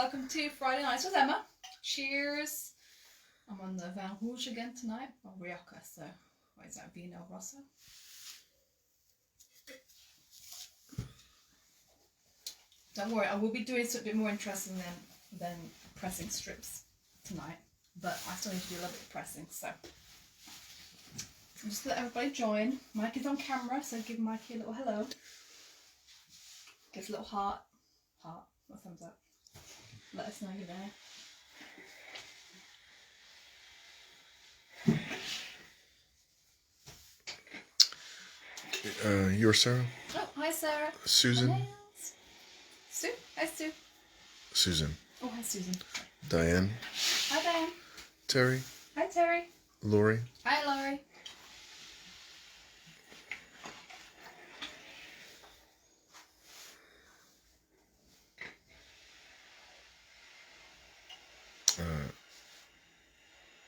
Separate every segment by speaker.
Speaker 1: welcome to Friday Nights with Emma. Cheers. I'm on the Vin Rouge again tonight, or Rioja, so what is that, Vino Rosso? Don't worry, I will be doing something a bit more interesting than pressing strips tonight, but I still need to do a little bit of pressing, so just let everybody join. Mike is on camera, so give Mikey a little hello. Give a little heart, or thumbs up. Let us know you're there.
Speaker 2: You're Sarah?
Speaker 1: Oh, hi Sarah.
Speaker 2: Susan?
Speaker 1: Sue? Hi Sue.
Speaker 2: Susan.
Speaker 1: Oh, hi Susan.
Speaker 2: Diane?
Speaker 1: Hi Diane.
Speaker 2: Terry?
Speaker 1: Hi Terry.
Speaker 2: Lori?
Speaker 1: Hi Laurie.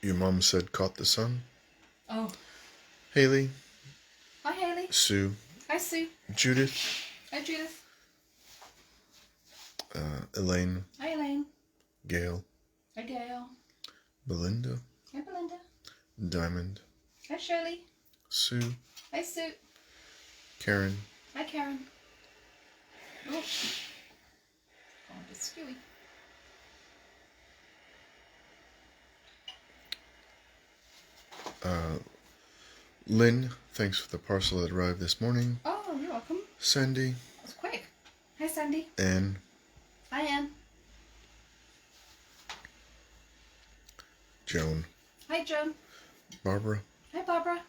Speaker 2: Your mom said caught the sun?
Speaker 1: Oh.
Speaker 2: Haley?
Speaker 1: Hi Haley.
Speaker 2: Sue?
Speaker 1: Hi Sue.
Speaker 2: Judith?
Speaker 1: Hi Judith.
Speaker 2: Elaine?
Speaker 1: Hi Elaine.
Speaker 2: Gail?
Speaker 1: Hi Gail.
Speaker 2: Belinda?
Speaker 1: Hi Belinda.
Speaker 2: Diamond?
Speaker 1: Hi Shirley.
Speaker 2: Sue?
Speaker 1: Hi Sue.
Speaker 2: Karen?
Speaker 1: Hi Karen. Oh. Oh, just Stewie.
Speaker 2: Lynn, thanks for the parcel that arrived this morning.
Speaker 1: Oh, you're welcome.
Speaker 2: Sandy?
Speaker 1: That was quick. Hi Sandy.
Speaker 2: Anne?
Speaker 1: Hi Anne.
Speaker 2: Joan?
Speaker 1: Hi Joan.
Speaker 2: Barbara?
Speaker 1: Hi Barbara.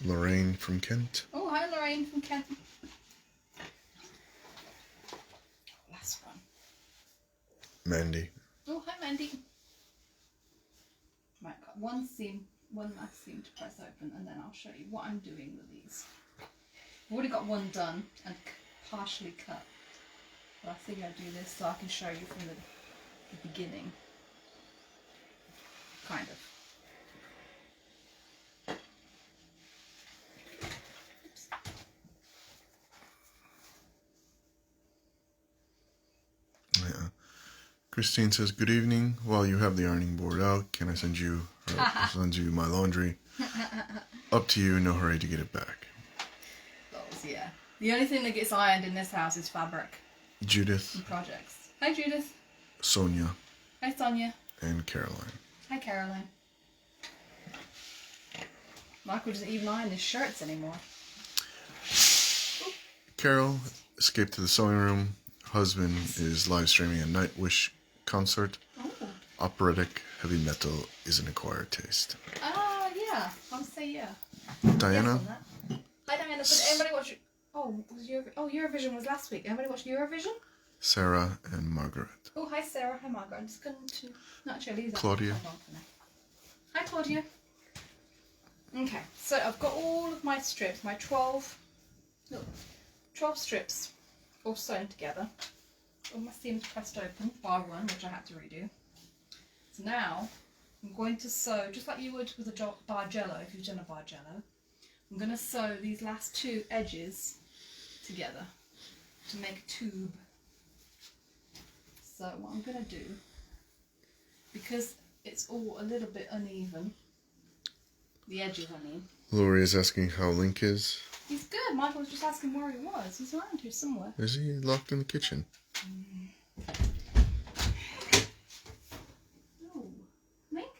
Speaker 2: Lorraine from Kent?
Speaker 1: Oh, hi Lorraine from Kent. Last one.
Speaker 2: Mandy?
Speaker 1: Oh, hi Mandy. Right, got one last seam to press open, and then I'll show you what I'm doing with these. I've already got one done and partially cut, but I think I'll do this so I can show you from the beginning. Kind of. Oops.
Speaker 2: Yeah. Christine says, good evening. While you have the ironing board out, can I send you my laundry? Up to you, no hurry to get it back.
Speaker 1: Those, yeah. The only thing that gets ironed in this house is fabric.
Speaker 2: Judith.
Speaker 1: And projects. Hi Judith.
Speaker 2: Sonia.
Speaker 1: Hi Sonia.
Speaker 2: And Caroline.
Speaker 1: Hi Caroline. Michael doesn't even iron his shirts anymore.
Speaker 2: Carol escaped to the sewing room. Husband is live streaming a Nightwish concert.
Speaker 1: Oh.
Speaker 2: Operatic heavy metal is an acquired taste.
Speaker 1: Yeah. I'll say yeah.
Speaker 2: Diana.
Speaker 1: Yes. Hi Diana. Did anybody watch? Eurovision was last week. Anybody watch Eurovision?
Speaker 2: Sarah and Margaret.
Speaker 1: Oh, hi Sarah. Hi Margaret. I'm just going to not actually
Speaker 2: Claudia.
Speaker 1: Hi Claudia. Okay, so I've got all of my strips, my 12 strips all sewn together. All my seams pressed open, bar one, which I had to redo. So now I'm going to sew, just like you would with a Bargello, if you've done a Bargello, I'm going to sew these last two edges together to make a tube. So what I'm going to do, because it's all a little bit uneven, the edges I mean.
Speaker 2: Lori is asking how Link is.
Speaker 1: He's good. Michael was just asking where he was. He's around here somewhere.
Speaker 2: Is he locked in the kitchen?
Speaker 1: No. Link?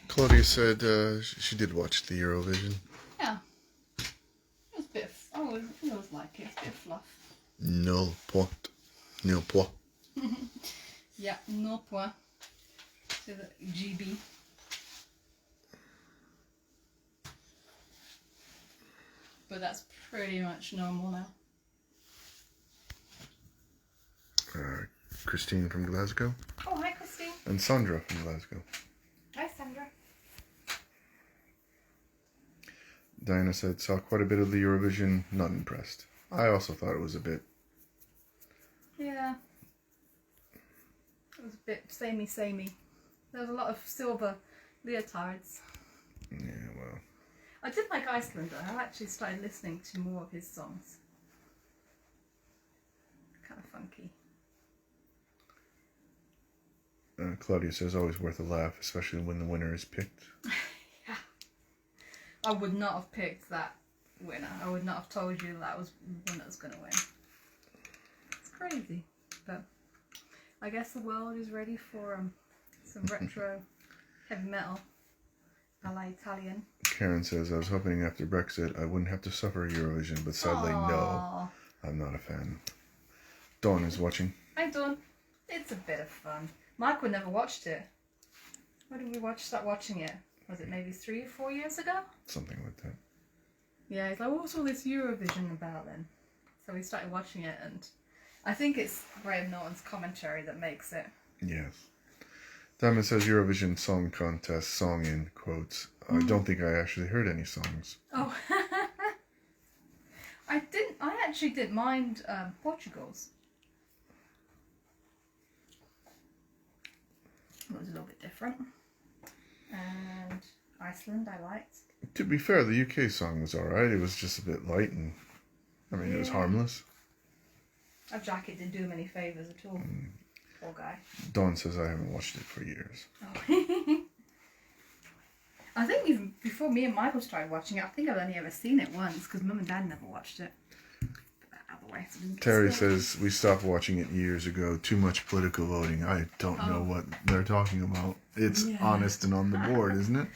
Speaker 2: Claudia said she did watch the Eurovision.
Speaker 1: Yeah. It was a bit of, it was like it. It's a bit of fluff.
Speaker 2: Nul point. Nil point.
Speaker 1: Yeah, no point. So the GB. But that's pretty much normal now.
Speaker 2: Christine from Glasgow.
Speaker 1: Oh, hi Christine.
Speaker 2: And Sandra from Glasgow.
Speaker 1: Hi Sandra.
Speaker 2: Diana said, saw quite a bit of the Eurovision, not impressed. I also thought it was a bit...
Speaker 1: Yeah. It was a bit samey. There was a lot of silver leotards.
Speaker 2: Yeah, well...
Speaker 1: I did like Icelander. I actually started listening to more of his songs. Kind of funky.
Speaker 2: Claudia says always worth a laugh, especially when the winner is picked.
Speaker 1: Yeah. I would not have picked that winner. I would not have told you that was the winner that's going to win. It's crazy. But I guess the world is ready for some retro heavy metal a la Italian.
Speaker 2: Karen says, I was hoping after Brexit I wouldn't have to suffer Eurovision, but sadly no. I'm not a fan. Dawn is watching.
Speaker 1: Hi Dawn. It's a bit of fun. Michael never watched it. When did we start watching it? Was it maybe 3 or 4 years ago?
Speaker 2: Something like that.
Speaker 1: Yeah, he's like, what's all this Eurovision about then? So we started watching it, and I think it's Graham Norton's commentary that makes it.
Speaker 2: Yes. Diamond says Eurovision Song Contest song in quotes. I don't think I actually heard any songs.
Speaker 1: Oh. I actually didn't mind Portugal's. It was a little bit different. And Iceland I liked.
Speaker 2: To be fair, the UK song was alright. It was just a bit light and, it was harmless.
Speaker 1: Our jacket didn't do him any favours at all. Poor guy.
Speaker 2: Dawn says I haven't watched it for years.
Speaker 1: Oh. I think even before me and Michael started watching it, I think I've only ever seen it once because Mum and Dad never watched it. Put that out of the way.
Speaker 2: Terry says we stopped watching it years ago. Too much political voting. I don't know what they're talking about. It's honest and on the board, isn't it?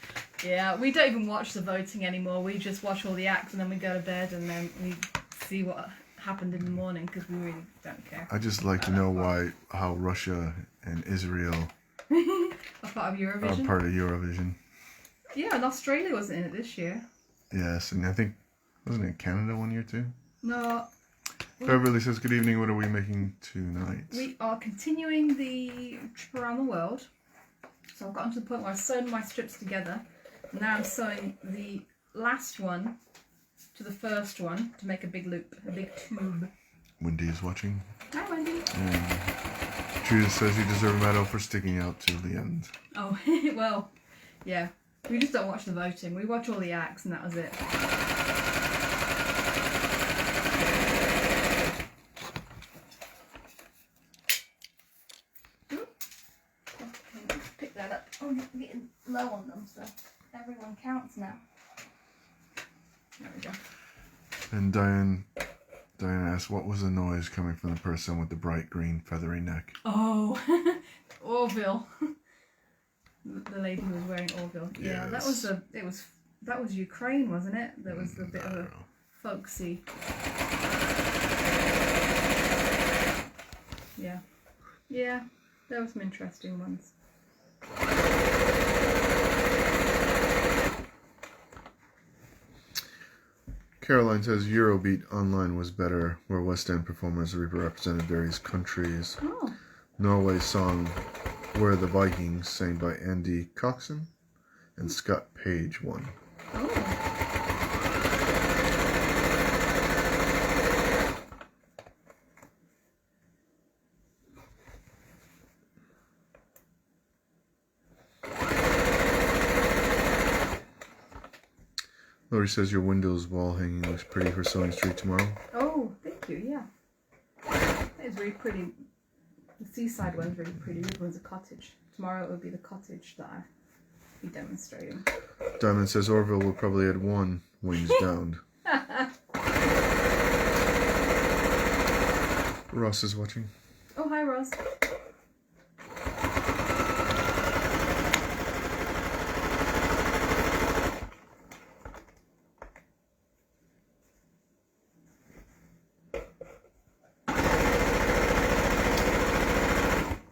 Speaker 1: Yeah, we don't even watch the voting anymore. We just watch all the acts and then we go to bed and then we see what happened in the morning because we really don't care.
Speaker 2: I just like to know how Russia and Israel
Speaker 1: are part of Eurovision.
Speaker 2: are part of Eurovision.
Speaker 1: Yeah, and Australia wasn't in it this year.
Speaker 2: Yes, and I think, wasn't it Canada one year too?
Speaker 1: No.
Speaker 2: Beverly says, good evening, what are we making tonight?
Speaker 1: We are continuing the trip around the world. So I've gotten to the point where I've sewn my strips together. Now I'm sewing the last one to the first one to make a big loop, a big tube.
Speaker 2: Wendy is watching.
Speaker 1: Hi, Wendy.
Speaker 2: And Judith says you deserve a medal for sticking out till the end.
Speaker 1: Oh, well, yeah. We just don't watch the voting. We watch all the acts and that was it. Okay, pick that up. Oh, you're getting low on them, so everyone counts now. There we go.
Speaker 2: And Diane asks, what was the noise coming from the person with the bright green feathery neck?
Speaker 1: Oh, Orville. The lady who was wearing Orville. Yeah,
Speaker 2: Yes.
Speaker 1: that was Ukraine, wasn't it? That was a bit of a folksy. Yeah. Yeah, there were some interesting ones.
Speaker 2: Caroline says Eurobeat Online was better, where West End performers represented various countries.
Speaker 1: Oh.
Speaker 2: Norway's song Where the Vikings, sang by Andy Coxon, and Scott Page won.
Speaker 1: Oh.
Speaker 2: Lori says your Windows wall hanging looks pretty for Sewing Street tomorrow.
Speaker 1: Oh, thank you, yeah. It was really pretty. The seaside one's really pretty. The other one's a cottage. Tomorrow it will be the cottage that I'll be demonstrating.
Speaker 2: Diamond says Orville will probably add one wings down. Ross is watching.
Speaker 1: Oh, hi, Ross.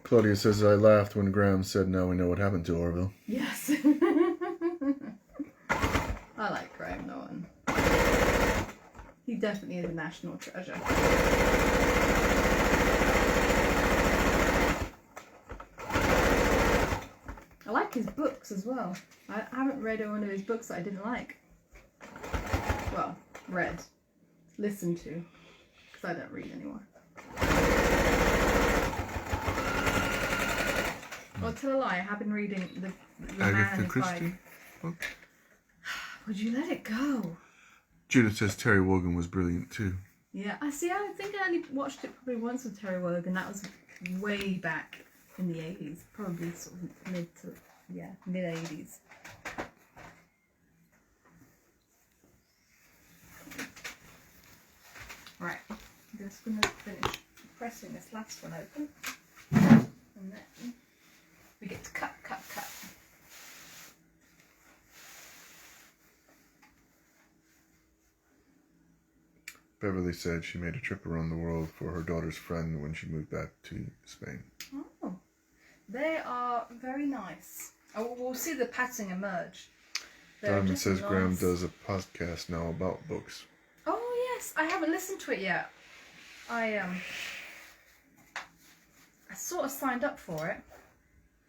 Speaker 2: Claudia says I laughed when Graham said now we know what happened to Orville.
Speaker 1: Yes. I like Graham Norton. He definitely is a national treasure. I like his books as well. I haven't read one of his books that I didn't like. Well, read. Listened to. Because I don't read anymore. Well, tell a lie, I have been reading the Man
Speaker 2: Agatha
Speaker 1: and His
Speaker 2: Christie
Speaker 1: Wife.
Speaker 2: book.
Speaker 1: Would you let it go?
Speaker 2: Judith says Terry Wogan was brilliant too.
Speaker 1: Yeah, I think I only watched it probably once with Terry Wogan. That was way back in the 80s, probably sort of mid 80s. Right, I'm just going to finish pressing this last one open, and then we get to cut.
Speaker 2: Beverly said she made a trip around the world for her daughter's friend when she moved back to Spain.
Speaker 1: Oh, they are very nice. Oh, we'll see the pattern emerge.
Speaker 2: Diamond says nice. Graham does a podcast now about books.
Speaker 1: Oh yes, I haven't listened to it yet. I sort of signed up for it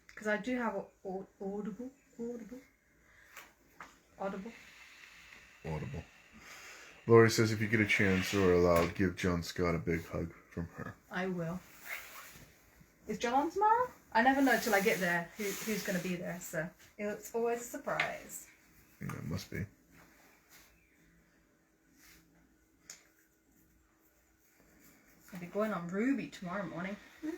Speaker 1: because I do have Audible.
Speaker 2: Laurie says if you get a chance or allowed, give John Scott a big hug from her.
Speaker 1: I will. Is John on tomorrow? I never know till I get there who's going to be there, so it's always a surprise.
Speaker 2: Yeah, it must be.
Speaker 1: I'll be going on Ruby tomorrow morning.
Speaker 2: Yeah.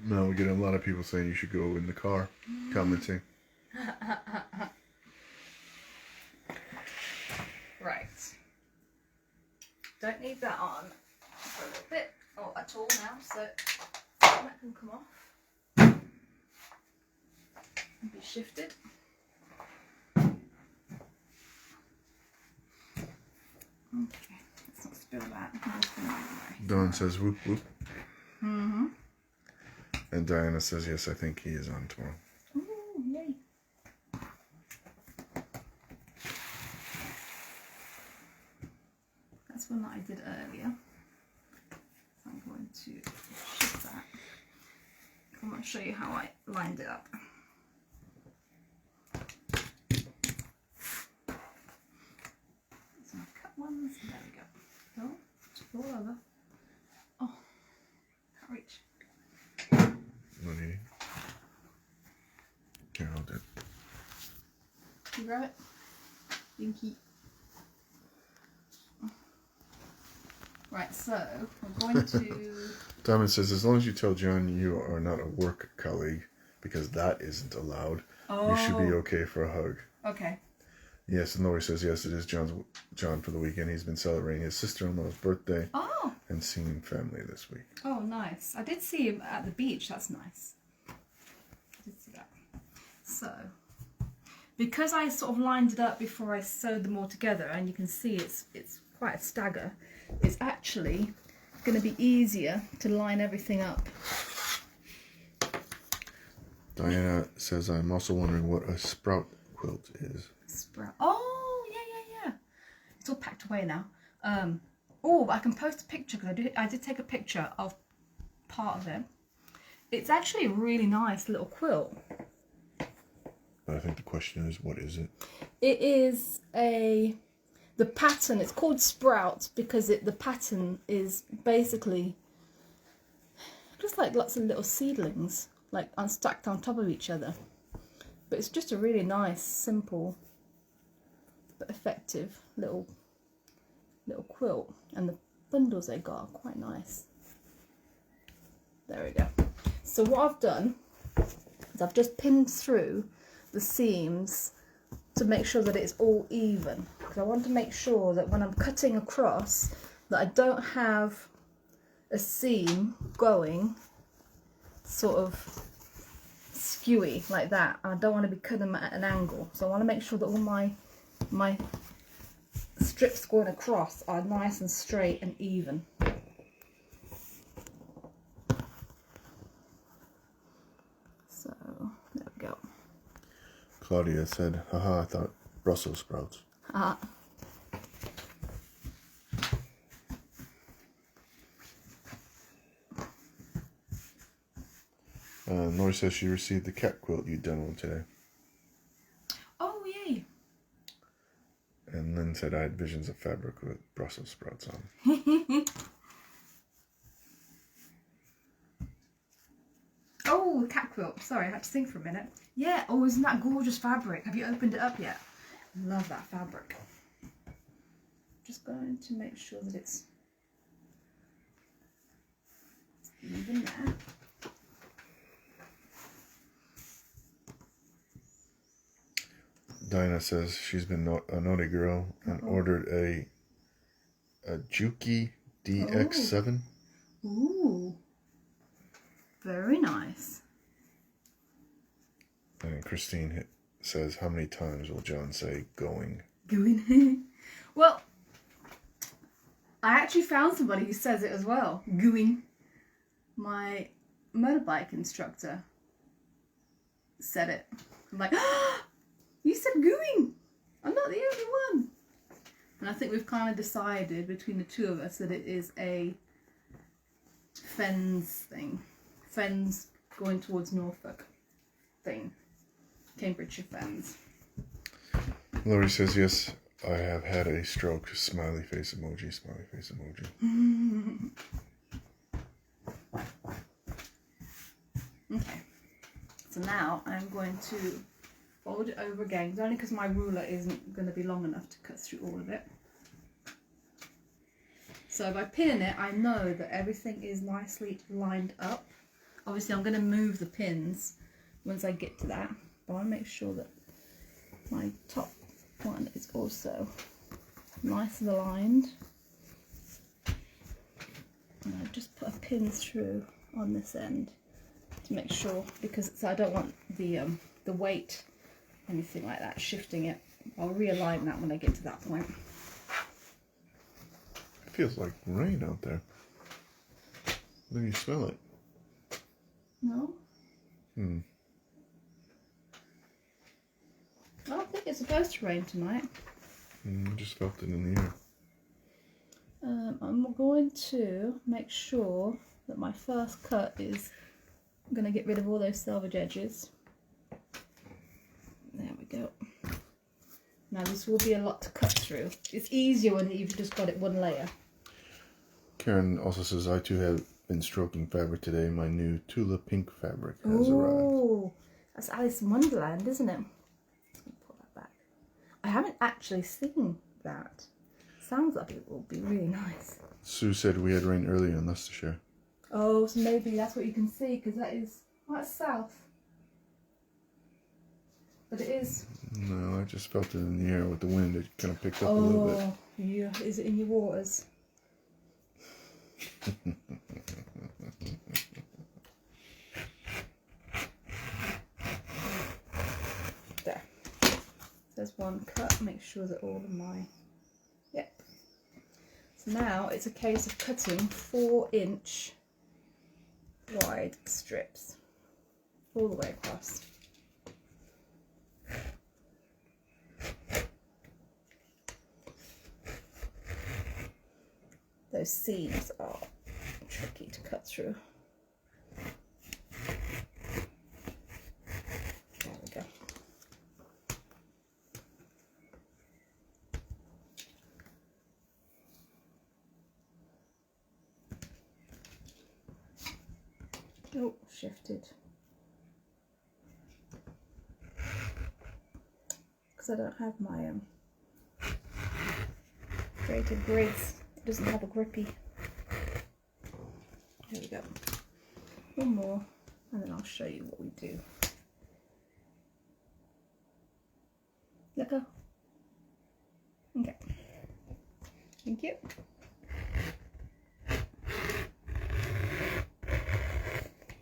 Speaker 2: Now we're getting a lot of people saying you should go in the car, commenting.
Speaker 1: Right. Don't need that on for a little bit, or at all now, so that can come off and be shifted. Okay, let's not spill that.
Speaker 2: Dawn says whoop whoop.
Speaker 1: Mm-hmm.
Speaker 2: And Diana says yes, I think he is on tomorrow.
Speaker 1: Ooh, yay. That's one that I did earlier. So I'm going to shift that. I'm going to show you how I lined it up. Some cut ones. There we go. Oh, fall over. Oh, can't reach.
Speaker 2: No need. Here, I'll do it.
Speaker 1: You grab it? Dinky. Right, so I'm going to...
Speaker 2: Diamond says, as long as you tell John you are not a work colleague, because that isn't allowed, you should be okay for a hug.
Speaker 1: Okay.
Speaker 2: Yes, and Lori says, yes, it is John for the weekend. He's been celebrating his sister-in-law's birthday and seeing family this week.
Speaker 1: Oh, nice. I did see him at the beach. That's nice. I did see that. So, because I sort of lined it up before I sewed them all together, and you can see it's quite a stagger, it's actually going to be easier to line everything up.
Speaker 2: Diana says, I'm also wondering what a sprout quilt is.
Speaker 1: Sprout. Oh, yeah. It's all packed away now. Oh, I can post a picture because I did take a picture of part of it. It's actually a really nice little quilt.
Speaker 2: But I think the question is, what is it?
Speaker 1: It is the pattern. It's called Sprout because the pattern is basically just like lots of little seedlings, like unstacked on top of each other. But it's just a really nice, simple, but effective little quilt, and the bundles they got are quite nice. There we go. So what I've done is I've just pinned through the seams to make sure that it's all even, because I want to make sure that when I'm cutting across that I don't have a seam going sort of skewy like that, and I don't want to be cutting them at an angle, so I want to make sure that all my strips going across are nice and straight and even. So there we go.
Speaker 2: Claudia said, haha, I thought Brussels sprouts. Nora says she received the cat quilt you'd done one today.
Speaker 1: Oh, yay.
Speaker 2: And Lynn said I had visions of fabric with Brussels sprouts on.
Speaker 1: Oh, the cat quilt. Sorry, I had to think for a minute. Yeah, oh, isn't that gorgeous fabric? Have you opened it up yet? Love that fabric. Just going to make sure that it's move in there.
Speaker 2: Dinah says she's been a naughty girl and ordered a Juki DX7.
Speaker 1: Ooh. Very nice.
Speaker 2: And Christine says, how many times will John say going?
Speaker 1: Going. Well, I actually found somebody who says it as well. Going. My motorbike instructor said it. I'm like, you said going. I'm not the only one. And I think we've kind of decided between the two of us that it is a Fens thing. Fens going towards Norfolk thing. Cambridgeshire Fens.
Speaker 2: Lori says, yes, I have had a stroke. Smiley face emoji, smiley face emoji.
Speaker 1: Okay. So now I'm going to fold it over again. It's only because my ruler isn't going to be long enough to cut through all of it. So by pinning it, I know that everything is nicely lined up. Obviously, I'm going to move the pins once I get to that. But I want to make sure that my top one is also nice and aligned. And I just put a pin through on this end to make sure, because I don't want the weight, anything like that, shifting it. I'll realign that when I get to that point.
Speaker 2: It feels like rain out there. Then you smell it.
Speaker 1: No? I don't think it's supposed to rain tonight.
Speaker 2: I just felt it in the air.
Speaker 1: I'm going to make sure that my first cut is, I'm going to get rid of all those selvage edges. There we go. Now this will be a lot to cut through. It's easier when you've just got it one layer.
Speaker 2: Karen also says, I too have been stroking fabric today. My new Tula pink fabric has arrived.
Speaker 1: Oh, that's Alice in Wonderland, isn't it? Let me pull that back. I haven't actually seen that. Sounds like it will be really nice.
Speaker 2: Sue said we had rain earlier in Leicestershire.
Speaker 1: Oh, so maybe that's what you can see, because that is, oh, that's south. But it is.
Speaker 2: No, I just felt it in the air with the wind. It kind of picked up a little bit.
Speaker 1: Oh, yeah. Is it in your waters? There. There's one cut. Make sure that all of my... Yep. So now it's a case of cutting 4-inch wide strips all the way across. Those seams are tricky to cut through. There we go. Oh, shifted. Because I don't have my creative grids. It doesn't have a grippy. There we go. One more, and then I'll show you what we do. Let go. Okay. Thank you.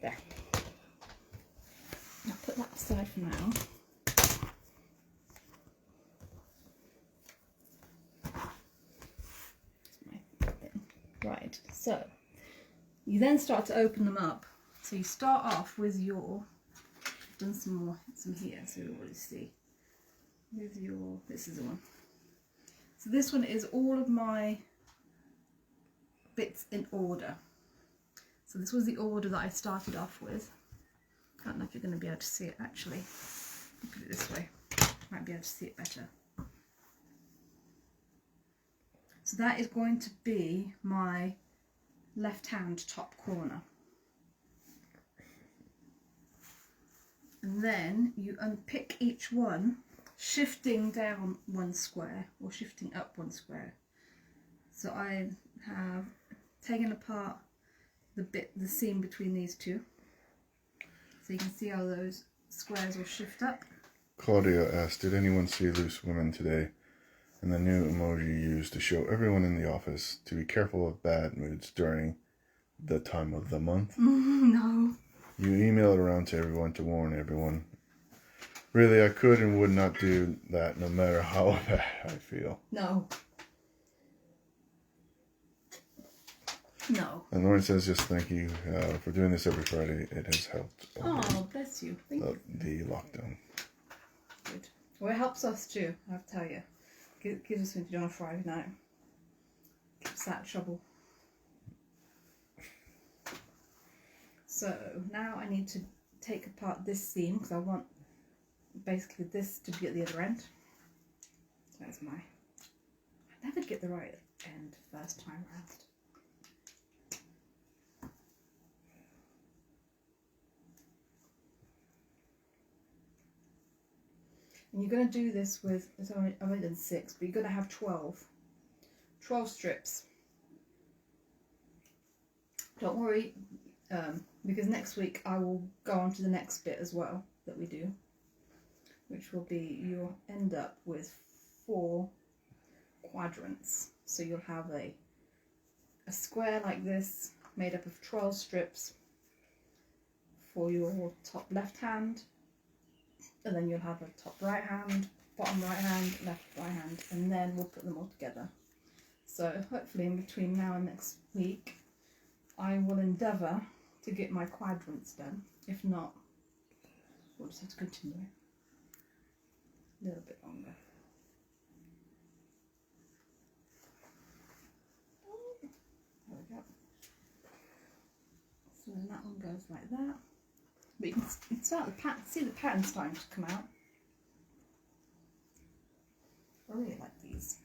Speaker 1: There. I'll put that aside for now. Right, so you then start to open them up. So you start off with your, I've done some here, so you'll already see. With your, this is the one. So this one is all of my bits in order. So this was the order that I started off with. I don't know if you're going to be able to see it actually. I'll put it this way, might be able to see it better. So that is going to be my left-hand top corner. And then you unpick each one, shifting down one square or shifting up one square. So I have taken apart the seam between these two. So you can see how those squares will shift up.
Speaker 2: Claudia asked, did anyone see Loose Women today? And the new emoji used to show everyone in the office to be careful of bad moods during the time of the month.
Speaker 1: No.
Speaker 2: You email it around to everyone to warn everyone. Really, I could and would not do that no matter how bad I feel.
Speaker 1: No. No.
Speaker 2: And Lauren says, just thank you for doing this every Friday. It has helped
Speaker 1: Oh, bless you. Thank you.
Speaker 2: the lockdown.
Speaker 1: Good. Well, it helps us too, I have to tell you. Gives us something to do on a Friday night. Keeps that trouble. So now I need to take apart this seam because I want basically this to be at the other end. So that's I never get the right end first time round. And you're going to do this with, I've only done 6, but you're going to have 12 strips. Don't worry, because next week I will go on to the next bit as well that we do, which will be, you'll end up with 4 quadrants. So you'll have a square like this made up of 12 strips for your top left hand, and then you'll have a top right hand, bottom right hand, left right hand, and then we'll put them all together. So hopefully in between now and next week I will endeavour to get my quadrants done. If not, we'll just have to continue a little bit longer. There we go. So then that one goes like that. But you can start the pattern, see the pattern starting to come out. I really like these.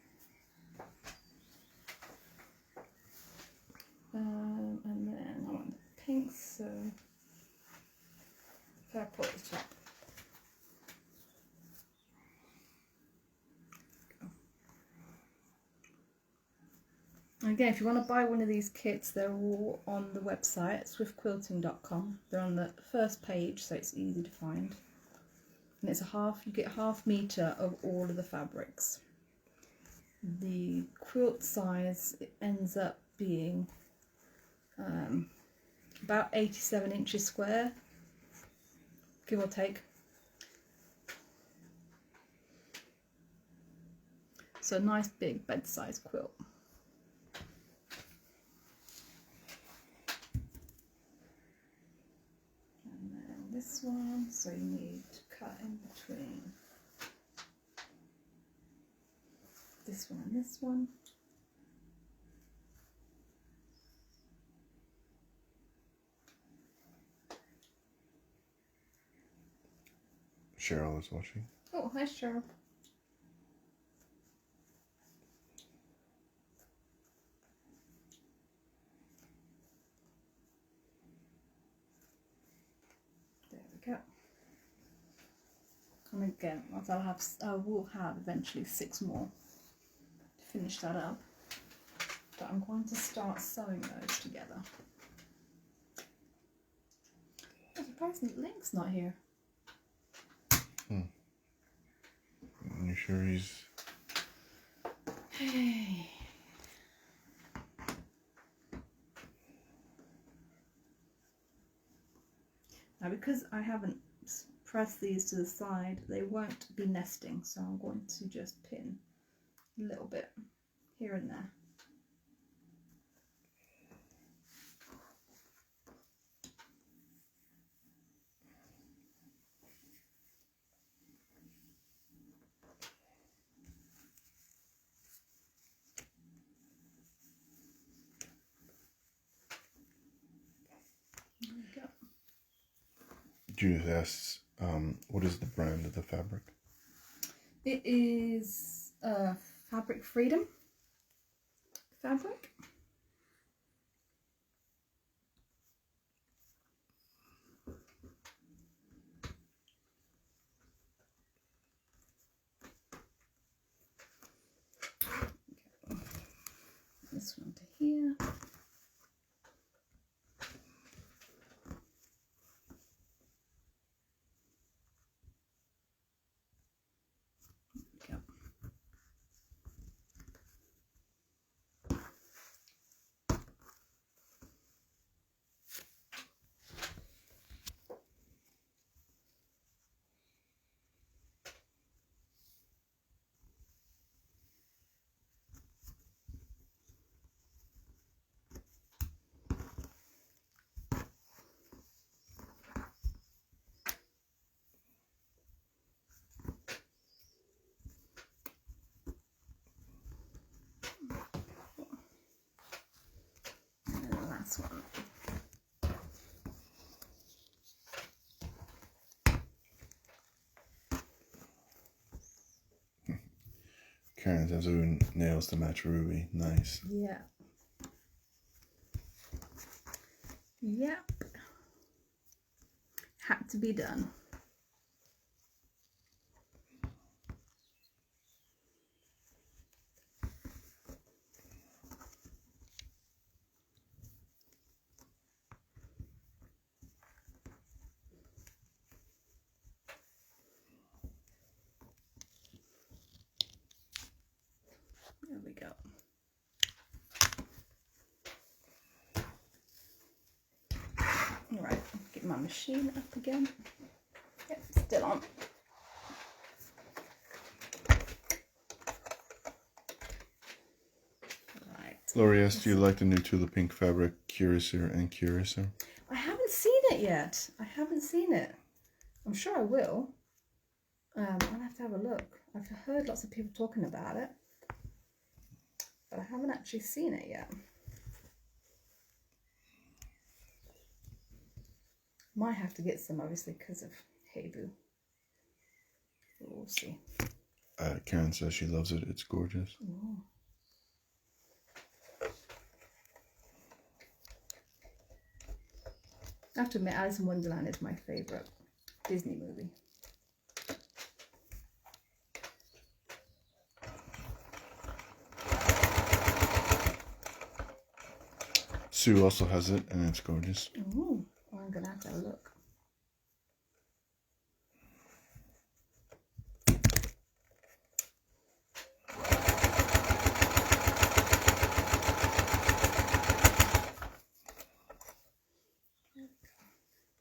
Speaker 1: And then I want the pink, so purple at the top. And again, if you want to buy one of these kits, they're all on the website, swiftquilting.com. They're on the first page, so it's easy to find. And it's you get a half metre of all of the fabrics. The quilt size, it ends up being about 87 inches square, give or take. So a nice big bed-sized quilt. And then this one, so you need to cut in between this one and this one.
Speaker 2: Cheryl is watching.
Speaker 1: Oh, hi Cheryl. There we go. And again, I will have eventually 6 more to finish that up. But I'm going to start sewing those together. I'm surprised the link's not here.
Speaker 2: You sure he's...
Speaker 1: Hey. Now because I haven't pressed these to the side, they won't be nesting, so I'm going to just pin a little bit here and there.
Speaker 2: Judith asks, what is the brand of the fabric?
Speaker 1: It is Fabric Freedom fabric. This one to here. this one.
Speaker 2: Karen has nails to match Ruby. Nice.
Speaker 1: Yeah. Yep. Had to be done. There we go. All right, get my machine up again. Yep, still on. Right.
Speaker 2: Lori asked, do you like the new Tula Pink fabric, Curacer and Curacer?
Speaker 1: I haven't seen it yet. I haven't seen it. I'm sure I will. I'll have to have a look. I've heard lots of people talking about it, but I haven't actually seen it yet. Might have to get some, obviously, because of Hey Boo. We'll see.
Speaker 2: Karen says she loves it. It's gorgeous.
Speaker 1: Ooh. I have to admit, Alice in Wonderland is my favourite Disney movie.
Speaker 2: Sue also has it, and it's gorgeous.
Speaker 1: Ooh. Oh, I'm going to have to have a look.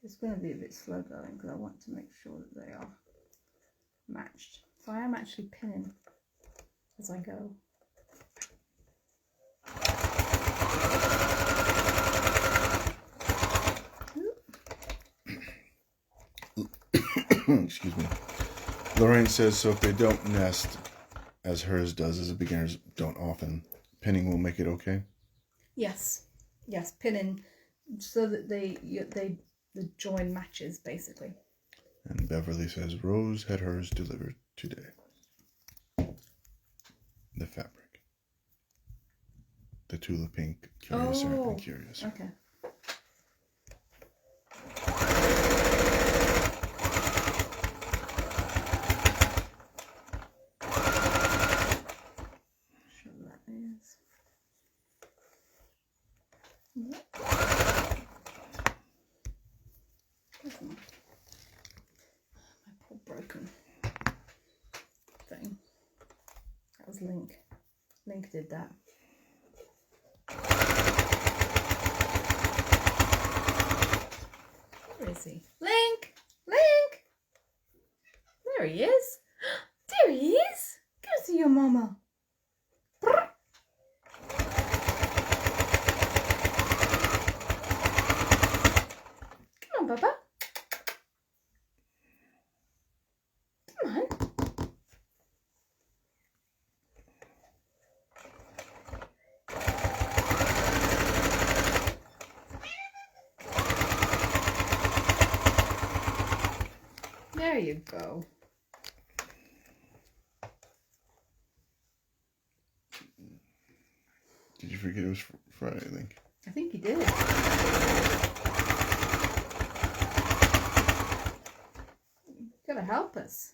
Speaker 1: It's going to be a bit slow going because I want to make sure that they are matched. So I am actually pinning as I go.
Speaker 2: Excuse me. Lorraine says, so if they don't nest as hers does, as the beginners don't often, pinning will make it okay?
Speaker 1: Yes. Yes, pinning so that the join matches, basically.
Speaker 2: And Beverly says, Rose had hers delivered today. The fabric. The Tula Pink Curacer and Curacer.
Speaker 1: Okay. Sure that is. Yep. My poor broken thing. That was Link. Link did that. Where is he? Link! Link! There he is. There he is. Go see your mama. Brr. Come on, Baba. Come on. There you go.
Speaker 2: Did you forget it was Friday, Link?
Speaker 1: I think he did. Gotta help us.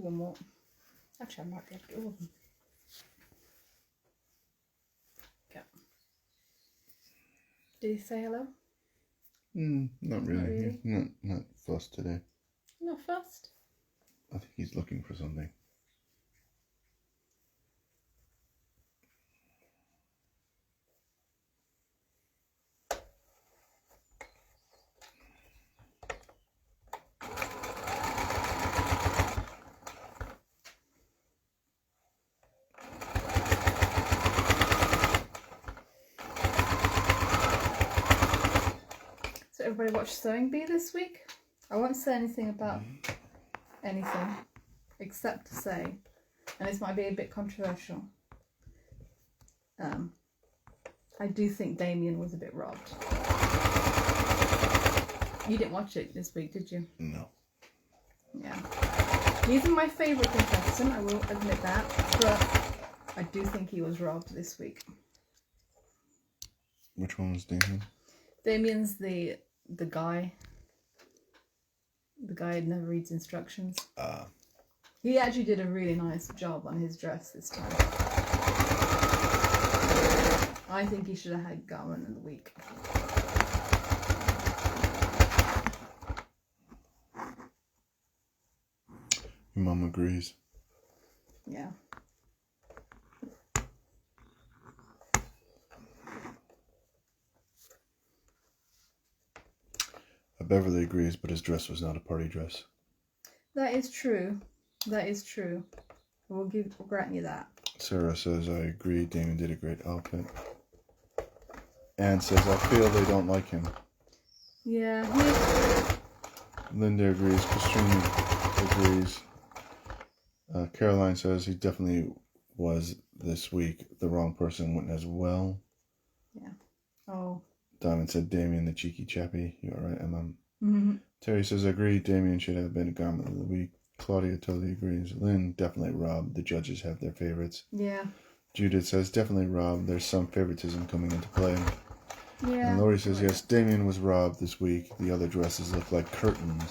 Speaker 1: one more. Actually, I might be able to get all of them. Okay. Did he say hello?
Speaker 2: Not really.
Speaker 1: Not really?
Speaker 2: He's not fussed today.
Speaker 1: Not first.
Speaker 2: I think he's looking for something.
Speaker 1: So everybody watched Sewing Bee this week? I won't say anything about anything except to say, and this might be a bit controversial, I do think Damien was a bit robbed. You didn't watch it this week, did you?
Speaker 2: No.
Speaker 1: Yeah. He isn't my favourite contestant, I will admit that, but I do think he was robbed this week.
Speaker 2: Which one was Damien?
Speaker 1: Damien's the guy. The guy who never reads instructions. He actually did a really nice job on his dress this time. I think he should have had Garment of the Week.
Speaker 2: Your mum agrees.
Speaker 1: Yeah.
Speaker 2: Beverly agrees, but his dress was not a party dress.
Speaker 1: That is true. That is true. We'll grant you that.
Speaker 2: Sarah says, I agree, Damien did a great outfit. Anne says, I feel they don't like him.
Speaker 1: Yeah.
Speaker 2: Linda agrees. Christine agrees. Caroline says he definitely was this week. The wrong person went as well.
Speaker 1: Yeah. Oh.
Speaker 2: Diamond said, Damien, the cheeky chappy. You all right, Emma?
Speaker 1: Mm-hmm.
Speaker 2: Terry says, agree, Damien should have been a Garment of the Week. Claudia totally agrees. Lynn, definitely Rob. The judges have their favorites.
Speaker 1: Yeah.
Speaker 2: Judith says, definitely Rob. There's some favoritism coming into play.
Speaker 1: Yeah.
Speaker 2: And Lori says, yes, Damien was robbed this week. The other dresses look like curtains.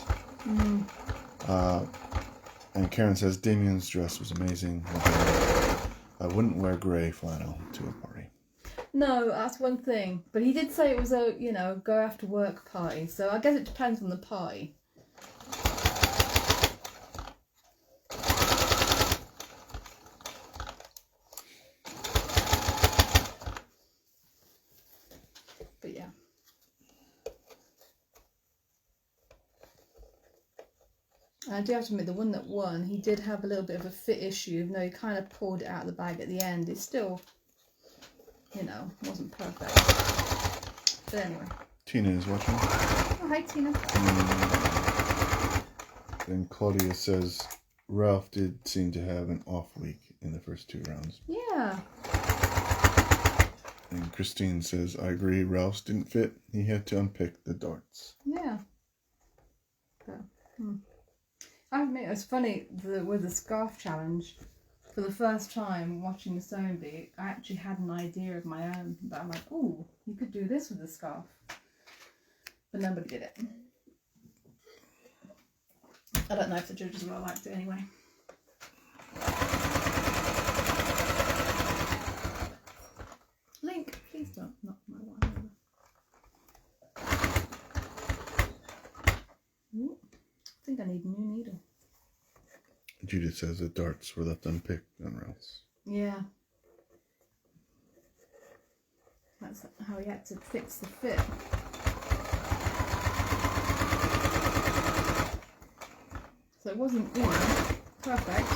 Speaker 1: Mm-hmm.
Speaker 2: And Karen says, Damien's dress was amazing. I wouldn't wear grey flannel to a party.
Speaker 1: No, that's one thing. But he did say it was a, go after work party. So I guess it depends on the party. But yeah. And I do have to admit, the one that won, he did have a little bit of a fit issue. Even though he kind of pulled it out of the bag at the end, it still, wasn't perfect. But anyway.
Speaker 2: Tina is watching.
Speaker 1: Oh, hi, Tina.
Speaker 2: And Claudia says, Ralph did seem to have an off week in the first 2 rounds.
Speaker 1: Yeah.
Speaker 2: And Christine says, I agree, Ralph's didn't fit. He had to unpick the darts.
Speaker 1: Yeah. So, I admit, it was funny with the scarf challenge. For the first time watching the Sewing Bee, I actually had an idea of my own. That I'm like, oh, you could do this with the scarf. But nobody did it. I don't know if the judges would have liked it anyway. Link, please don't knock my wine over. Ooh, I think I need a new needle.
Speaker 2: Judith says the darts were left unpicked on Ralph's.
Speaker 1: Yeah. That's how he had to fix the fit. So it wasn't, perfect.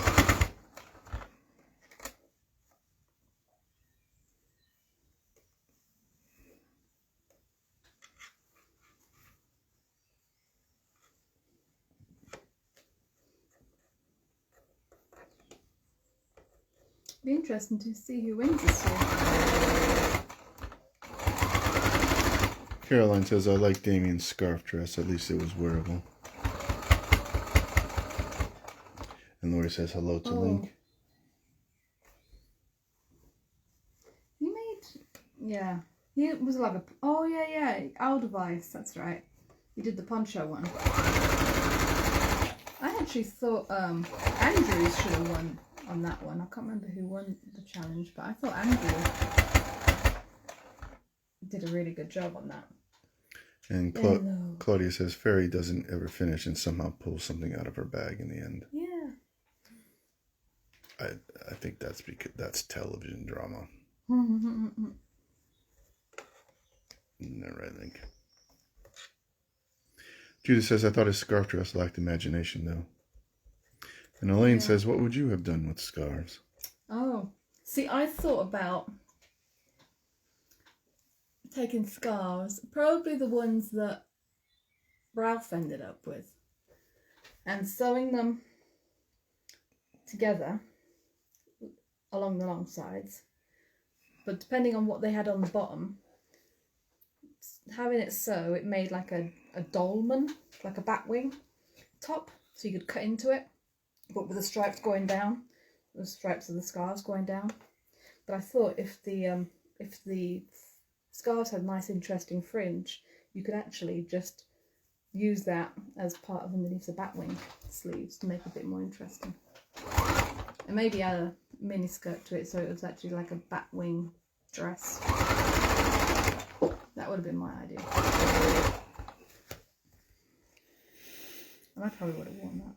Speaker 1: Be interesting to see who wins this year.
Speaker 2: Caroline says, I like Damien's scarf dress. At least it was wearable. And Lori says, hello to Link.
Speaker 1: He made, he was like Aldevice, that's right. He did the poncho one. I actually thought Andrews should have won on that one. I can't remember who won the challenge, but I thought Andrew did a really good job on that.
Speaker 2: And Claudia says Fairy doesn't ever finish and somehow pulls something out of her bag in the end.
Speaker 1: Yeah.
Speaker 2: I think that's because that's television drama. Never, I think. Judith says, I thought his scarf dress lacked imagination, though. And Elaine says, what would you have done with scarves?
Speaker 1: Oh, see, I thought about taking scarves, probably the ones that Ralph ended up with, and sewing them together along the long sides. But depending on what they had on the bottom, having it so it made like a dolman, like a batwing top, so you could cut into it, but with the stripes going down, the stripes of the scarves going down. But I thought if the scarves had nice interesting fringe, you could actually just use that as part of underneath the batwing sleeves to make it a bit more interesting. And maybe add a mini skirt to it so it was actually like a batwing dress. That would have been my idea. And I probably would have worn that.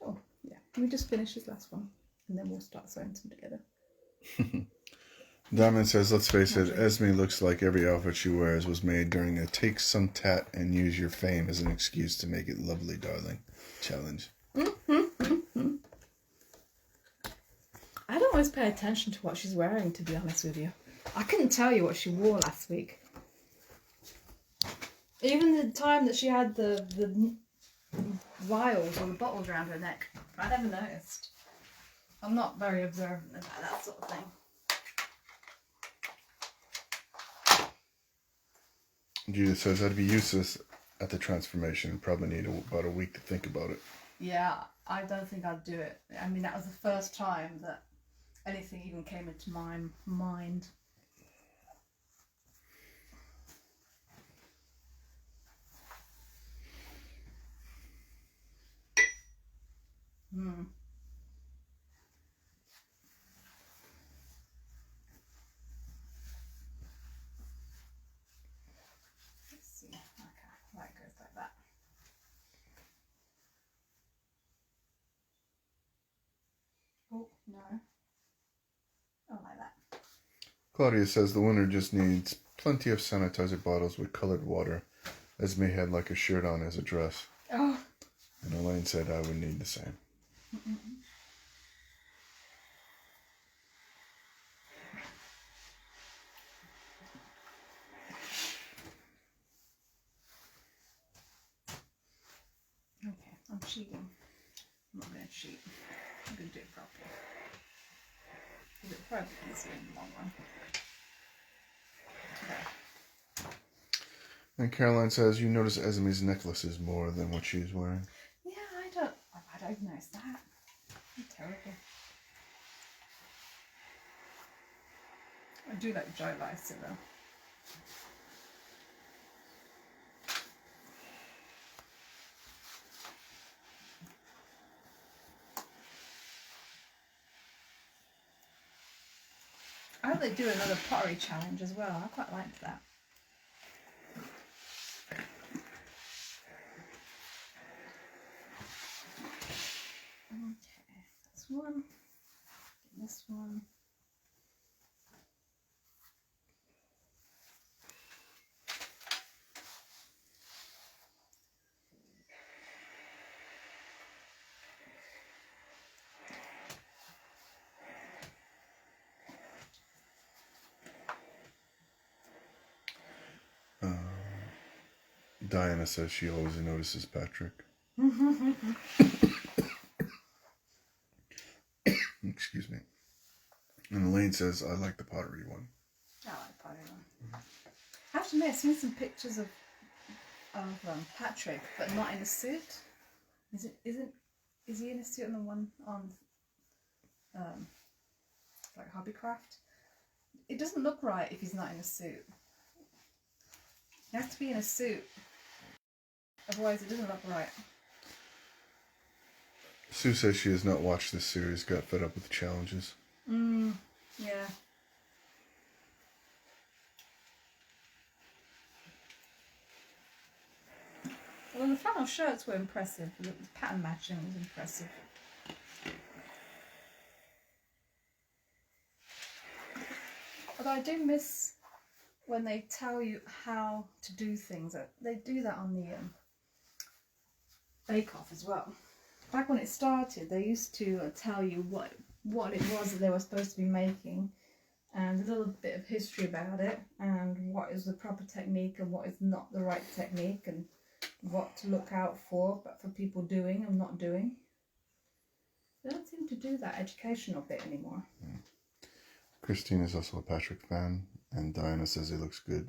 Speaker 1: Oh, yeah. Can we just finish this last one? And then we'll start sewing some together.
Speaker 2: Diamond says, let's face it, Esme looks like every outfit she wears was made during a take some tat and use your fame as an excuse to make it lovely, darling challenge.
Speaker 1: I don't always pay attention to what she's wearing, to be honest with you. I couldn't tell you what she wore last week. Even the time that she had the vials or the bottles around her neck, I never noticed. I'm not very observant about that sort of thing.
Speaker 2: Judith says, I'd be useless at the transformation. Probably need about a week to think about it.
Speaker 1: Yeah, I don't think I'd do it. I mean, that was the first time that anything even came into my mind. Let's see. Okay, that goes like that. Oh, no. Oh, like that.
Speaker 2: Claudia says the winner just needs plenty of sanitizer bottles with colored water. Esme had like a shirt on as a dress.
Speaker 1: Oh.
Speaker 2: And Elaine said I would need the same.
Speaker 1: Okay, I'm cheating. I'm not going to cheat. I'm going to do it properly. Because it'll probably be easier in the long run. Okay.
Speaker 2: And Caroline says you notice Esme's necklaces more than what she's wearing.
Speaker 1: Yeah, I don't notice that. I'm terrible. I do like Joe Lycett though. I hope they do another pottery challenge as well. I quite liked that. Okay, this one, this one.
Speaker 2: Diana says she always notices Patrick. Excuse me. And Elaine says, I like the pottery one.
Speaker 1: I like pottery one. I have to admit, I've seen some pictures of Patrick, but not in a suit. Is he in a suit on the one on like Hobbycraft? It doesn't look right if he's not in a suit. He has to be in a suit, otherwise it doesn't look right.
Speaker 2: Sue says she has not watched this series, got fed up with the challenges.
Speaker 1: Yeah. Well, the flannel shirts were impressive. The pattern matching was impressive. Although I do miss when they tell you how to do things. They do that on the Bake Off as well. Back when it started, they used to tell you what it was that they were supposed to be making, and a little bit of history about it, and what is the proper technique and what is not the right technique, and what to look out for, but for people doing and not doing. They don't seem to do that educational bit anymore.
Speaker 2: Christine is also a Patrick fan, and Diana says he looks good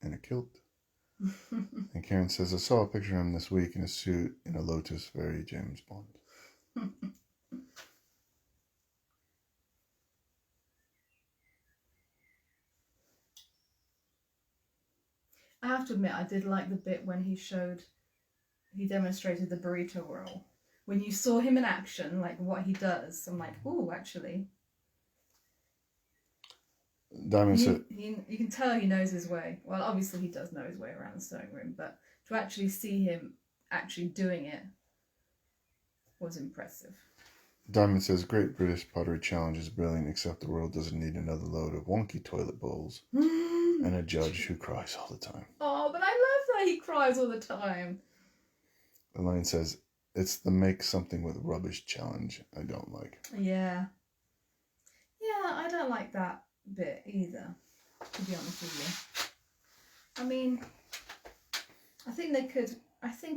Speaker 2: in a kilt. And Karen says, I saw a picture of him this week in a suit in a Lotus, very James Bond.
Speaker 1: I have to admit, I did like the bit when he demonstrated the burrito roll. When you saw him in action, like what he does, I'm like, ooh, actually.
Speaker 2: Diamond said,
Speaker 1: you can tell he knows his way. Well, obviously he does know his way around the sewing room, but to actually see him actually doing it was impressive.
Speaker 2: Diamond says, Great British Pottery Challenge is brilliant, except the world doesn't need another load of wonky toilet bowls and a judge who cries all the time.
Speaker 1: Oh, but I love that he cries all the time.
Speaker 2: Elaine says, it's the make something with rubbish challenge I don't like.
Speaker 1: Yeah. Yeah, I don't like that bit either, to be honest with you. I mean, I think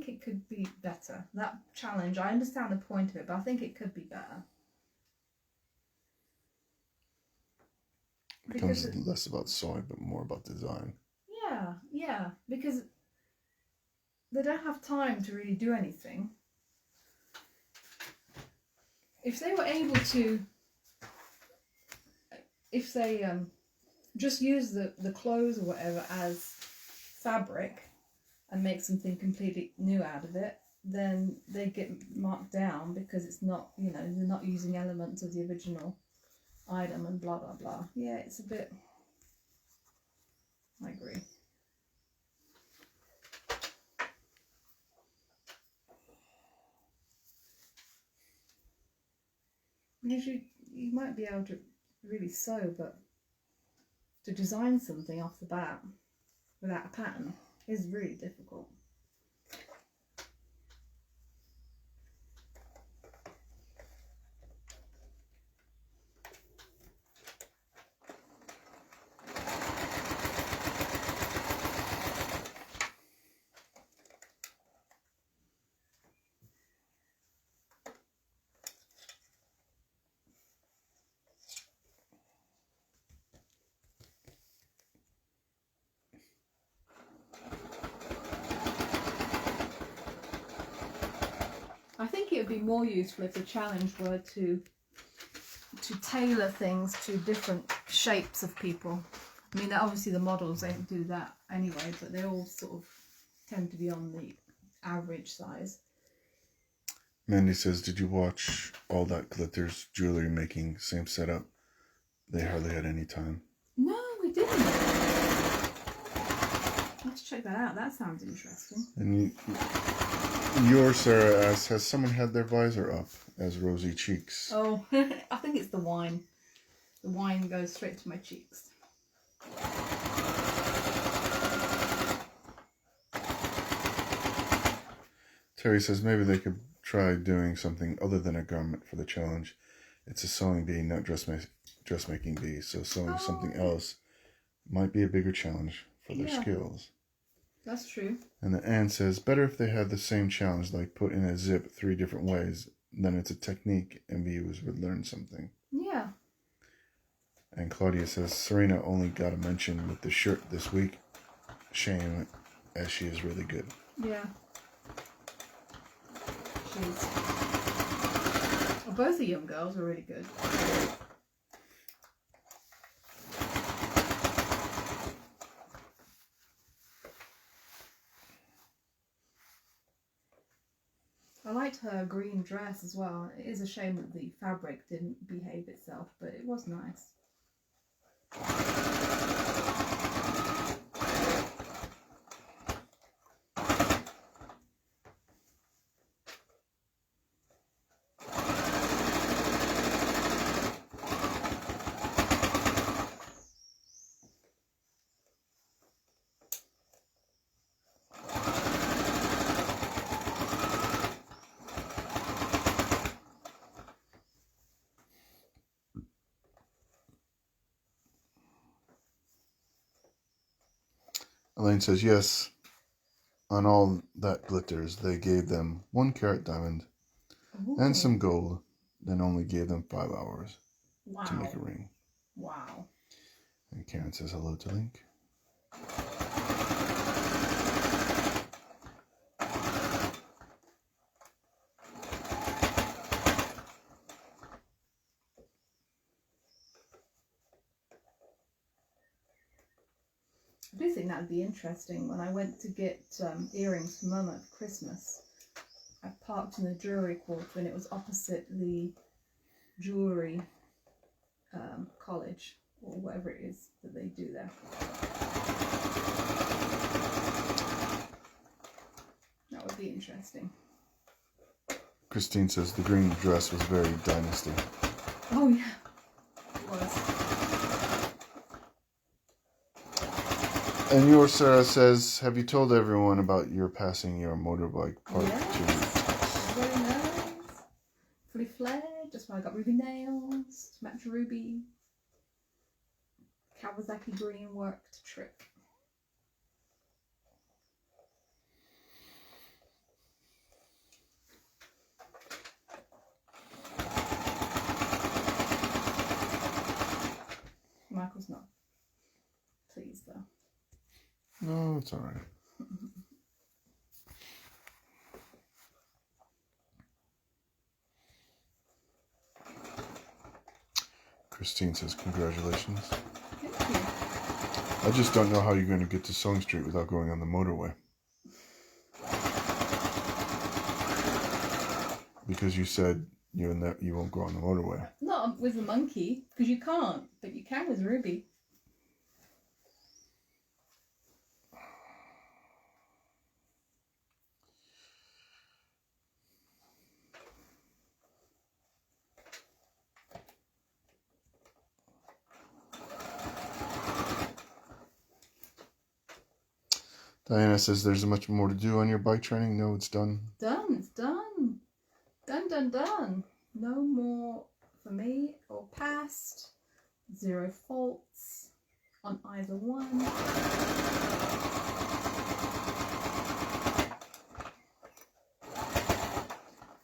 Speaker 1: it could be better. That challenge, I understand the point of it, but I think it could be better.
Speaker 2: It becomes less about sewing, but more about design.
Speaker 1: Yeah, because they don't have time to really do anything. If they were able to, if they just use the clothes or whatever as fabric and make something completely new out of it, then they get marked down because it's not, they're not using elements of the original item and blah blah blah. Yeah, it's a bit, I agree. Because you might be able to really sew, but to design something off the bat without a pattern is really difficult. I think it would be more useful if the challenge were to tailor things to different shapes of people. I mean, obviously the models, they do that anyway, but they all sort of tend to be on the average size.
Speaker 2: Mandy says, did you watch All That Glitter's jewelry making? Same setup. They hardly had any time.
Speaker 1: No, we didn't. Let's check that out. That sounds interesting.
Speaker 2: And your Sarah asks, has someone had their visor up as rosy cheeks?
Speaker 1: Oh, I think it's the wine. The wine goes straight to my cheeks.
Speaker 2: Terry says maybe they could try doing something other than a garment for the challenge. It's a sewing bee, not dressmaking bee, so sewing something else might be a bigger challenge for their skills.
Speaker 1: That's true.
Speaker 2: And then Anne says, better if they had the same challenge, like put in a zip 3 different ways, then it's a technique and viewers would learn something.
Speaker 1: Yeah.
Speaker 2: And Claudia says, Serena only got a mention with the shirt this week. shame as she is really good.
Speaker 1: Yeah. Well, both the young girls are really good. I liked her green dress as well. It is a shame that the fabric didn't behave itself, but it was nice.
Speaker 2: Elaine says, yes, on all that glitters, they gave them 1 carat diamond and some gold, then only gave them 5 hours to make a ring.
Speaker 1: Wow.
Speaker 2: And Karen says hello to Link.
Speaker 1: I do think that would be interesting. When I went to get earrings for Mama for Christmas, I parked in the jewellery quarter and it was opposite the jewellery college, or whatever it is that they do there. That would be interesting.
Speaker 2: Christine says the green dress was very dynasty.
Speaker 1: Oh yeah, it was.
Speaker 2: And yours, Sarah, says, have you told everyone about your passing your motorbike part 2 test?
Speaker 1: Very nice. Fully fledged. That's why I got ruby nails to match ruby. Kawasaki green worked trick. Michael's not pleased though.
Speaker 2: No, it's all right. Christine says, congratulations.
Speaker 1: Thank you.
Speaker 2: I just don't know how you're going to get to Sewing Street without going on the motorway. Because you said you won't go on the motorway.
Speaker 1: Not with the monkey, because you can't, but you can with Ruby.
Speaker 2: Diana says, there's much more to do on your bike training. No, it's done.
Speaker 1: Done, it's done. Done. No more for me or past. 0 faults on either one.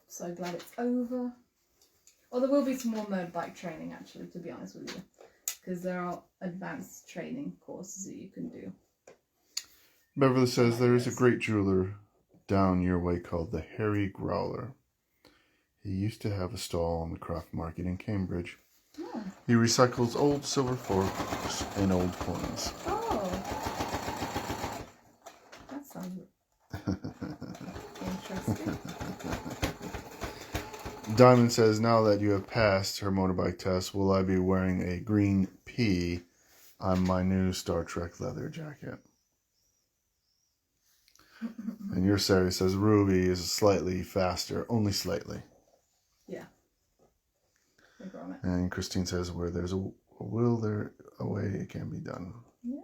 Speaker 1: So glad it's over. Or there will be some more motorbike training actually, to be honest with you. Because there are advanced training courses that you can do.
Speaker 2: Beverly says, there is a great jeweler down your way called the Harry Growler. He used to have a stall on the craft market in Cambridge.
Speaker 1: Oh.
Speaker 2: He recycles old silver forks and old coins.
Speaker 1: Oh. That sounds interesting.
Speaker 2: Diamond says, now that you have passed her motorbike test, will I be wearing a green P on my new Star Trek leather jacket? And your Sarah says, Ruby is slightly faster, only slightly.
Speaker 1: Yeah.
Speaker 2: And Christine says, where there's a will, there a way it can be done.
Speaker 1: Yeah.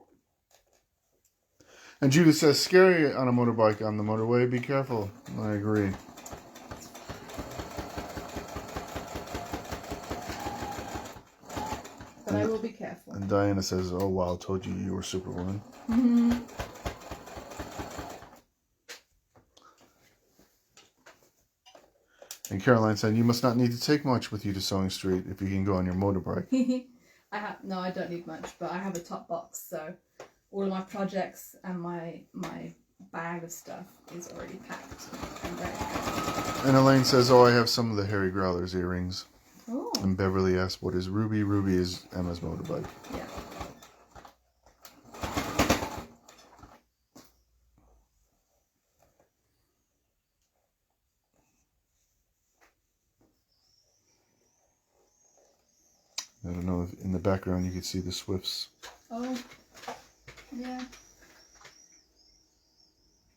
Speaker 2: And Judith says, scary on a motorbike on the motorway. Be careful. I agree.
Speaker 1: But I will be careful.
Speaker 2: And Diana says, oh wow, told you were Superwoman.
Speaker 1: Mm-hmm.
Speaker 2: And Caroline said, you must not need to take much with you to Sewing Street if you can go on your motorbike.
Speaker 1: I don't need much, but I have a top box, so all of my projects and my bag of stuff is already packed and ready to go.
Speaker 2: And Elaine says, "Oh, I have some of the Harry Growler's earrings."
Speaker 1: Oh.
Speaker 2: And Beverly asks, "What is Ruby?" Ruby is Emma's motorbike.
Speaker 1: Yeah.
Speaker 2: I don't know if in the background you can see the Swifts.
Speaker 1: Oh. Yeah.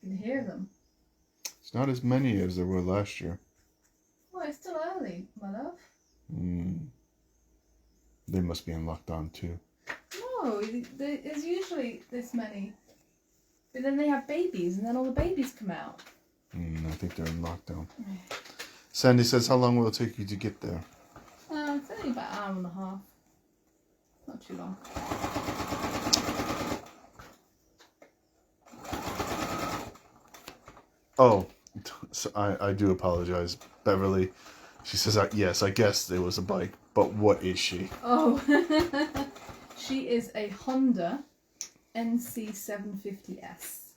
Speaker 1: You can hear them.
Speaker 2: It's not as many as there were last year.
Speaker 1: Well, it's still early, my love.
Speaker 2: They must be in lockdown too.
Speaker 1: No, there's usually this many. But then they have babies, and then all the babies come out.
Speaker 2: I think they're in lockdown. Sandy says, "How long will it take you to get there?"
Speaker 1: It's only about an hour and a half. Not too long.
Speaker 2: Oh, so I do apologize. Beverly, she says, "Yes, I guess there was a bike, but what is she?"
Speaker 1: Oh, she is a Honda NC750S.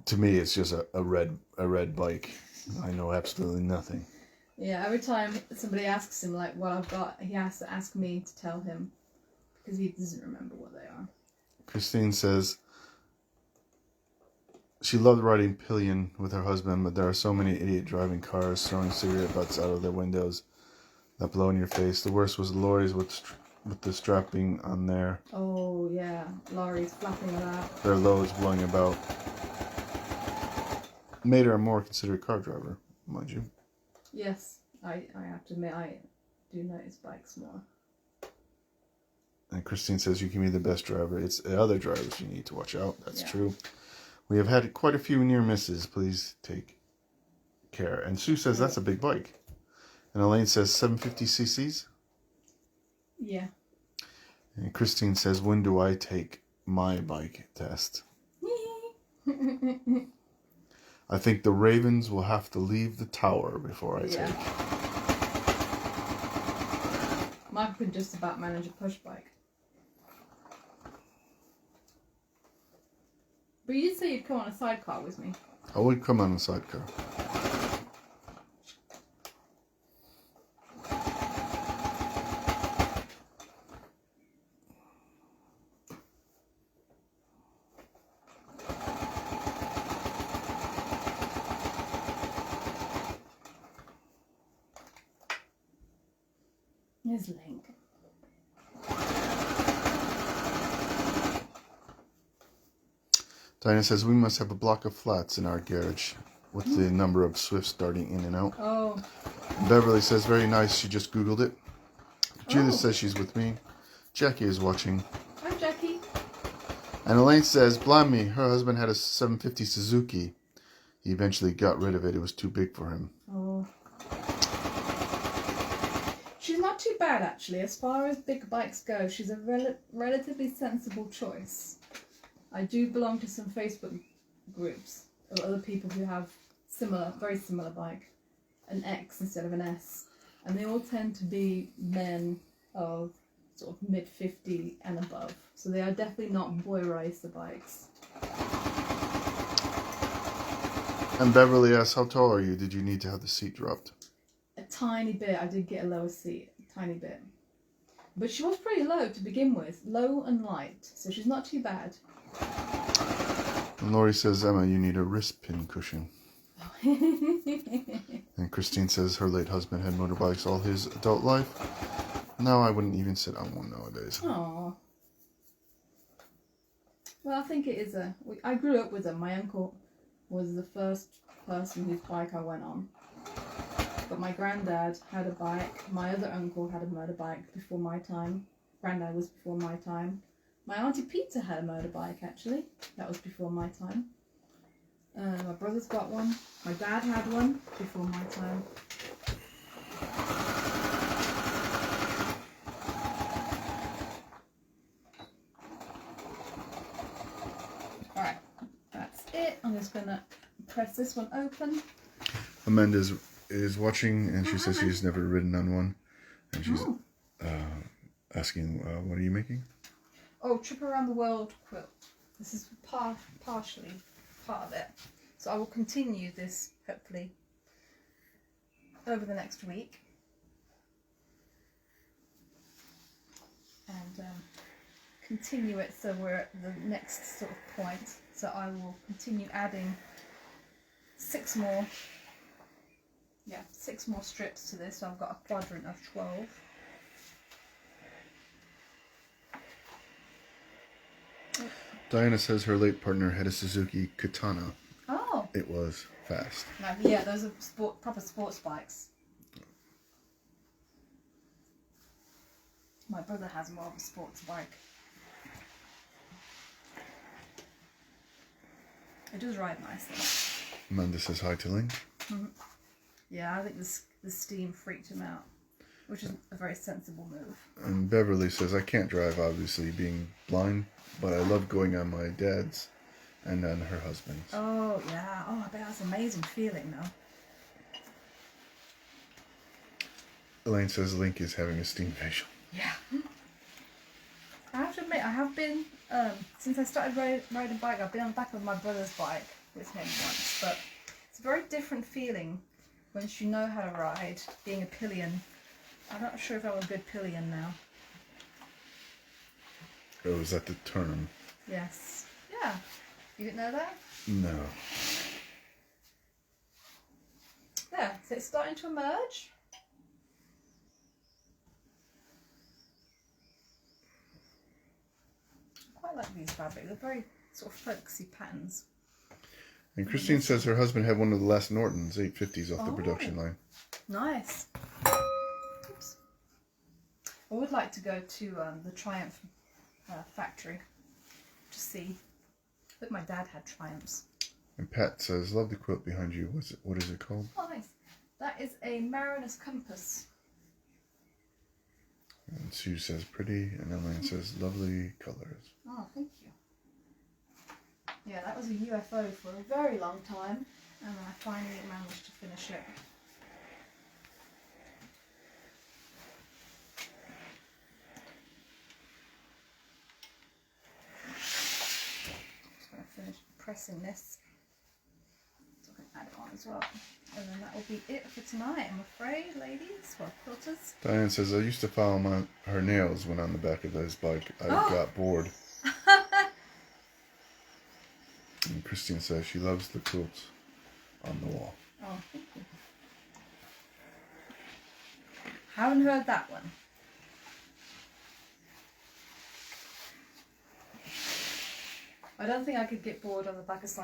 Speaker 2: To me, it's just a red bike. I know absolutely nothing.
Speaker 1: Yeah, every time somebody asks him like what I've got, he has to ask me to tell him because he doesn't remember what they are.
Speaker 2: Christine says she loved riding pillion with her husband, but there are so many idiot driving cars throwing cigarette butts out of their windows that blow in your face. The worst was lorries with the strapping on there.
Speaker 1: Oh yeah, lorries flapping about.
Speaker 2: Their loads blowing about. Made her a more considerate car driver, mind you.
Speaker 1: Yes, I have to admit I do notice bikes more.
Speaker 2: And Christine says, "You can be the best driver. It's the other drivers you need to watch out." That's
Speaker 1: Yeah.
Speaker 2: true. We have had quite a few near misses. Please take care. And Sue says, "That's a big bike." And Elaine says, 750 cc's.
Speaker 1: Yeah.
Speaker 2: And Christine says, "When do I take my bike test?" I think the Ravens will have to leave the tower before I take.
Speaker 1: Mike could just about manage a push bike. But you did say you'd come on a sidecar with me.
Speaker 2: I would come on a sidecar.
Speaker 1: Here's Link.
Speaker 2: Diana says, "We must have a block of flats in our garage with the number of Swifts starting in and out."
Speaker 1: Oh.
Speaker 2: Beverly says, "Very nice. She just Googled it." Judith
Speaker 1: Oh.
Speaker 2: says she's with me. Jackie is watching.
Speaker 1: Hi, Jackie.
Speaker 2: And Elaine says, "Blimey, her husband had a 750 Suzuki. He eventually got rid of it. It was too big for him."
Speaker 1: Oh. She's not too bad, actually. As far as big bikes go, she's a relatively sensible choice. I do belong to some Facebook groups of other people who have very similar bike, an X instead of an S, and they all tend to be men of sort of mid-50 and above. So they are definitely not boy racer bikes.
Speaker 2: And Beverly asks, "How tall are you? Did you need to have the seat dropped?"
Speaker 1: A tiny bit. I did get a lower seat, a tiny bit. But she was pretty low to begin with, low and light, so she's not too bad.
Speaker 2: And Lori says, "Emma, you need a wrist pin cushion." And Christine says her late husband had motorbikes all his adult life. Now I wouldn't even sit on one nowadays.
Speaker 1: Aww. Well, I think it is I grew up with them. My uncle was the first person whose bike I went on. But my granddad had a bike. My other uncle had a motorbike before my time. Granddad was before my time. My Auntie Peter had a motorbike, actually. That was before my time. My brother's got one. My dad had one before my time. Alright, that's it. I'm just going to press this one open.
Speaker 2: Amanda is watching, and she says she's never ridden on one. And she's asking, what are you making?
Speaker 1: Oh, Trip Around the World quilt. This is partially part of it. So I will continue this, hopefully, over the next week. And continue it so we're at the next sort of point. So I will continue adding 6 more strips to this. So I've got a quadrant of 12.
Speaker 2: Diana says her late partner had a Suzuki Katana.
Speaker 1: Oh.
Speaker 2: It was fast.
Speaker 1: No, yeah, those are proper sports bikes. My brother has more of a sports bike. It does ride nicely.
Speaker 2: Amanda says hi to Link.
Speaker 1: Mm-hmm. Yeah, I think the steam freaked him out, which is a very sensible move.
Speaker 2: And Beverly says, I can't drive, obviously, being blind, but I love going on my dad's and on her husband's.
Speaker 1: Oh, yeah. Oh, I bet that's an amazing feeling, though.
Speaker 2: Elaine says Link is having a steam facial.
Speaker 1: Yeah. I have to admit, I have been, since I started riding a bike, I've been on the back of my brother's bike with him once, but it's a very different feeling once you know how to ride, being a pillion. I'm not sure if I'm a good pillion now.
Speaker 2: Oh, is that the term?
Speaker 1: Yes. Yeah. You didn't know that?
Speaker 2: No.
Speaker 1: Yeah, so it's starting to emerge. I quite like these fabrics. They're very sort of folksy patterns.
Speaker 2: And Christine says her husband had one of the last Nortons 850s off the
Speaker 1: Oh.
Speaker 2: production line.
Speaker 1: Nice. Oops. I would like to go to the Triumph factory to see. I think my dad had Triumphs.
Speaker 2: And Pat says, love the quilt behind you. What is it called?
Speaker 1: Oh, nice. That is a Mariner's Compass.
Speaker 2: And Sue says pretty, and Elaine says lovely colors.
Speaker 1: Oh, thank you. Yeah, that was a UFO for a very long time, and I finally managed to finish it. Just going to finish pressing this, so I can add it on as well. And then that will be it for tonight, I'm afraid, ladies. Well, quilters.
Speaker 2: Diane says, I used to file her nails when on the back of his bike. I got bored. And Christine says she loves the quilts on the wall.
Speaker 1: Oh, thank you. Haven't heard that one. I don't think I could get bored on the back of Simon